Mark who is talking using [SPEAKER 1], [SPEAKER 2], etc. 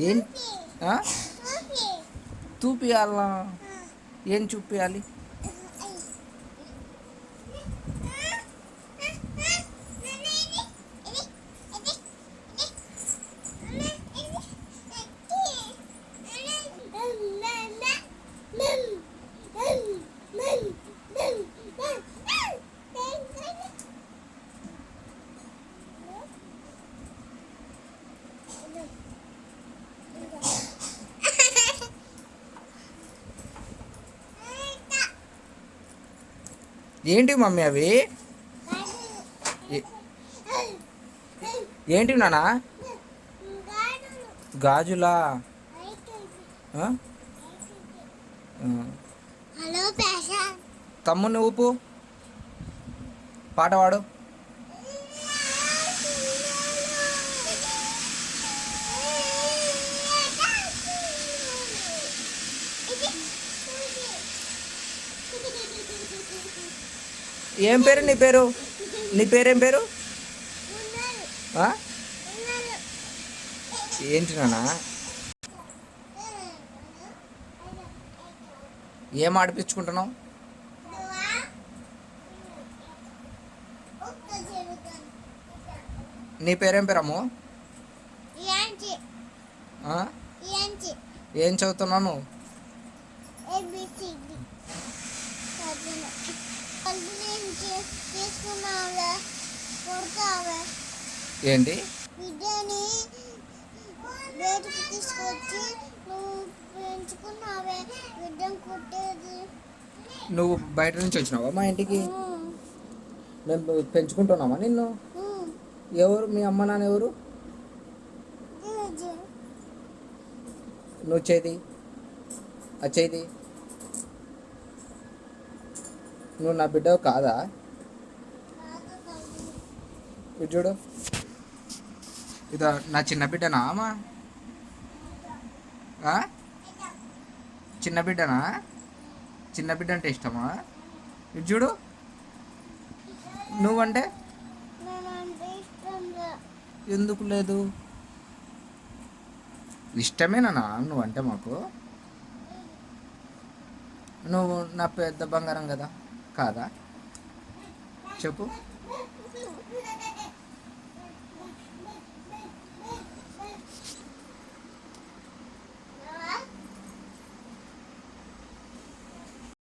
[SPEAKER 1] ఏం చూపియాలా? ఏం చూపించాలి? ఏంటి మమ్మీ అవి? ఏంటి నానా? గాజులా? తమ్ముని ఊపు, పాట పాడు. ఏం పేరు నీ పేరు? నీ పేరేం పేరు? ఏంటి నాన్న? ఏం ఆడిపించుకుంటున్నావు? నీ పేరేం పేరమ్ము? ఏం చదువుతున్నావు నువ్వు? ఏంటి? నువ్వు బయట నుంచి వచ్చినావా మా ఇంటికి? మేము పెంచుకుంటున్నామా నిన్ను? ఎవరు మీ అమ్మ నాన్న ఎవరు? నువ్వు చేది అచ్చేది నువ్వు నా బిడ్డ కాదా? ఇది చూడు, ఇదా నా చిన్న బిడ్డనా అమ్మా? చిన్న బిడ్డనా? చిన్న బిడ్డ అంటే ఇష్టమా? ఇది చూడు, నువ్వంటే ఎందుకు లేదు? ఇష్టమేనా నువ్వంటే మాకు? నువ్వు నా పెద్ద బంగారం కదా, కాదా? చెప్పు.